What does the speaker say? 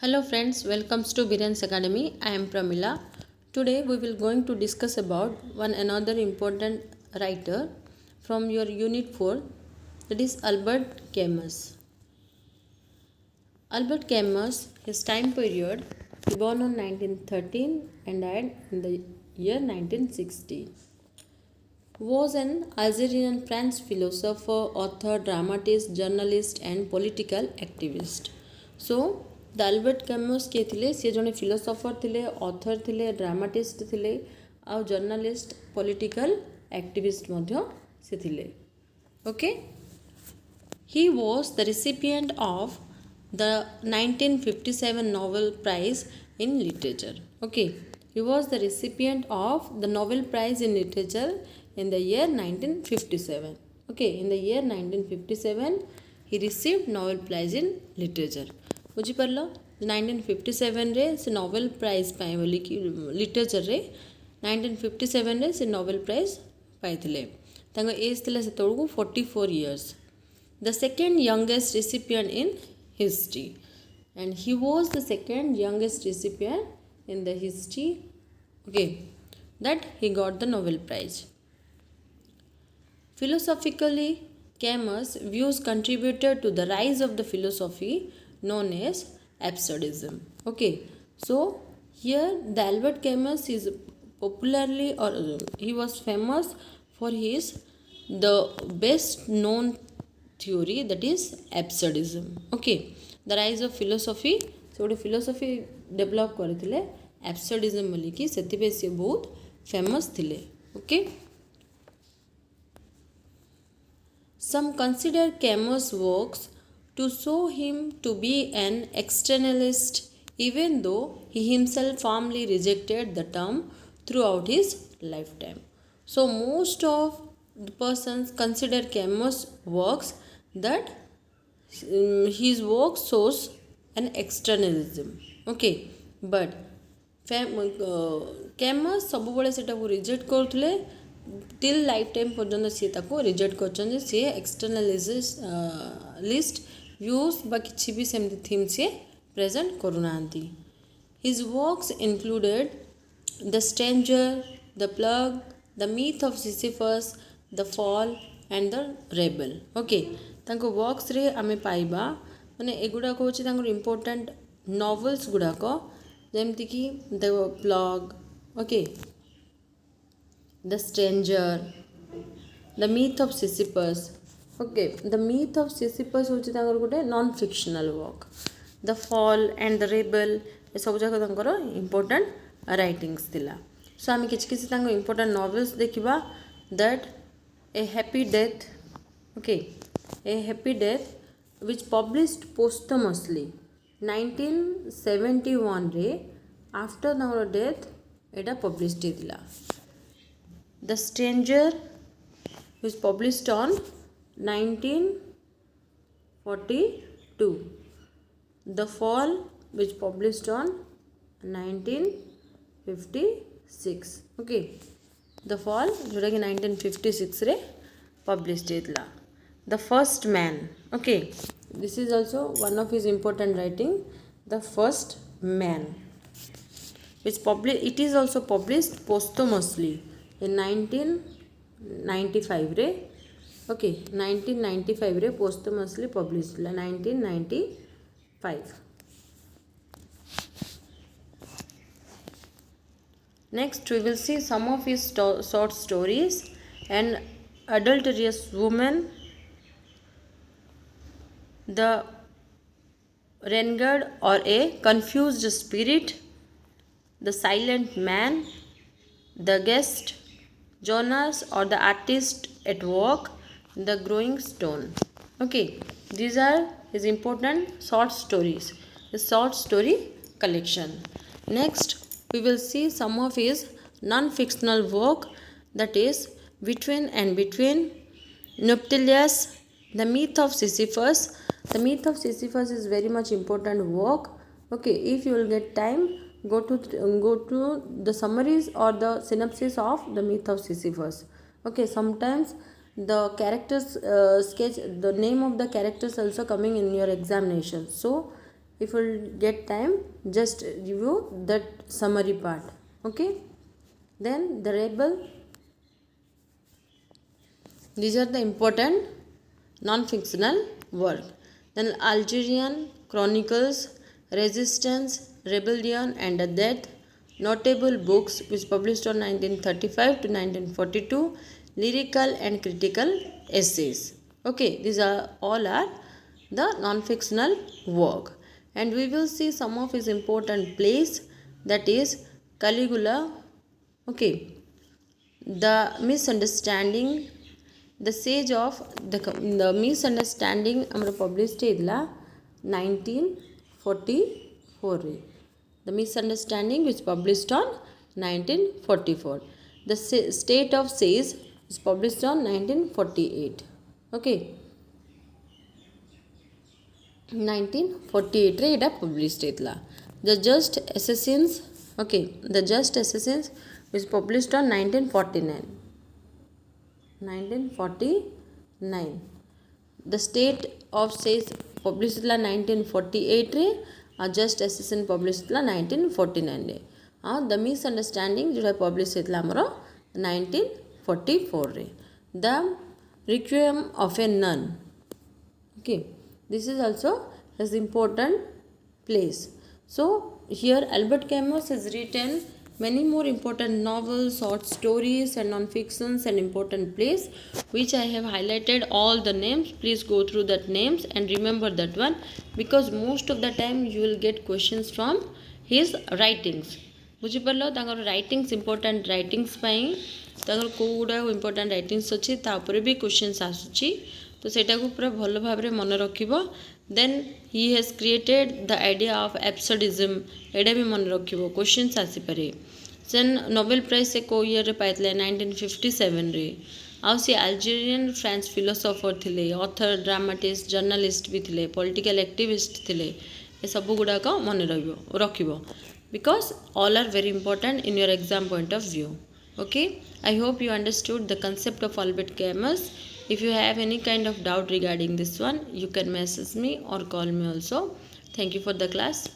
Hello friends, welcome to Biren's Academy. I am Pramila. Today we will going to discuss about one another important writer from your unit 4, that is Albert Camus. Albert Camus, his time period, he born on 1913 and died in the year 1960. Was an Algerian French philosopher, author, dramatist, journalist and political activist. So the Albert कैमस किए थे सी जड़े philosopher थे author थे dramatist थे आ journalist political activist से थे okay he was the recipient of the 1957 Nobel prize in literature okay he was the recipient of the Nobel prize in literature in the year 1957 okay in the year 1957 he received Nobel Prize in Literature बुझीपार 1957 रे से Nobel prize पाए बोली कि literature रे 1957 रे से Nobel prize पाइथिले तांको age थिला से तळकु 44 years the second youngest recipient in history and he was the second youngest recipient in the history okay that he got the Nobel prize Philosophically, Camus' views contributed to the rise of the philosophy known as absurdism. Okay, so here the Albert Camus is popularly or he was famous for his the best known theory, that is absurdism. Okay, the rise of philosophy. So philosophy develop करथिले absurdism बोली कि सेति पे से बहुत famous थिले. Okay. Some consider Camus' works to show him to be an externalist, even though he himself firmly rejected the term throughout his lifetime. So most of the persons consider Camus' works that his work shows an externalism. Okay, but Camus सबुबले सेटा को reject करथले till life time पर्यंत सी ताको reject करछन सी एक्सटर्नलिस्ट views बा किछि भी same theme से present करूनांती his works included the stranger the plague the myth of Sisyphus the fall and the rebel okay तांको वर्क्स रे आमे पाइबा माने एगुडा को होछि तांको इंपोर्टेंट नॉवेल्स गुडा को जेमति कि the plug okay The Stranger, The Myth of Sisyphus. Okay, The Myth of Sisyphus होची तांकर गोटे non fictional work. The Fall and the Rebel ए सब जाक तांकर इंपोर्टेंट राइटिंग्स थिला. सो आमे किछि किछि तांको इंपोर्टेंट नॉवेल्स देखिबा that A happy death okay A happy death which published posthumously 1971 रे आफ्टर तांकर डेथ एटा पब्लिश्ड थिला. The Stranger was published on 1942. The Fall which published on 1956. Okay. The Fall जोटा कि 1956 रे published हेतला. The First Man. Okay. This is also one of his important writing. The First Man. Which it is also published posthumously. In 1995 रे okay 1995 रे posthumously published 1995. Next we will see some of his short stories. An Adulterous Woman, The Renegade or a Confused Spirit, The Silent Man, The Guest, Jonas or the Artist at Work, The Growing Stone. Okay, these are his important short stories, his short story collection. Next we will see some of his non-fictional work, that is Between and Between, Nuptials, The Myth of Sisyphus. The Myth of Sisyphus is very much important work. Okay, if you will get time, go to the summaries or the synopsis of The Myth of Sisyphus. Okay, sometimes the characters sketch, the name of the characters also coming in your examination, so if you get time, just review that summary part. Okay. Then the rebel. These are the important non-fictional work. Then Algerian Chronicles, Resistance, Rebellion and the Death, notable books which published on 1935 to 1942, lyrical and critical essays. Okay, these are all are the non-fictional work, and we will see some of his important plays, that is Caligula, okay, the misunderstanding, the sage of the misunderstanding amra published idla 1944 re. The misunderstanding which published on 1944. The state of sage is published on 1948. Okay, 1948 re eta published idla. The just assassins, okay, the just assassins was published on 1949. 1949. The state of says published la 1948 re, just assassin published la 1949 re. The misunderstanding जोटा published la हमरो 1944 re. The requiem of a nun. Okay, this is also his important place. So here Albert Camus has written many more important novels, short stories and non-fictions and important plays, which I have highlighted all the names. Please go through that names and remember that one, because most of the time you will get questions from his writings. बुझिपार तांकर writings important writings पाई तांकर कोउडा important writings अच्छी तापर भी questions आसुची, तो सेटा को पूरा भल भाव में मन रखिबो. Then he has created the idea of absurdism, एडा भी मन रखिबो, क्वेश्चंस आसी पारे. सेन नोबेल प्राइज से को ईयर रे पाइतले 1957 रे. आउ से अल्जेरियन फ्रेंच फिलोसोफर थिले, ऑथर, ड्रामाटिस्ट, जर्नलिस्ट भी थिले, पॉलिटिकल एक्टिविस्ट थिले. ए सब गुडा को मन रखिबो, because all are very important in your exam point of view. Okay, I hope you understood the concept of Albert Camus. If you have any kind of doubt regarding this one, you can message me or call me also. Thank you for the class.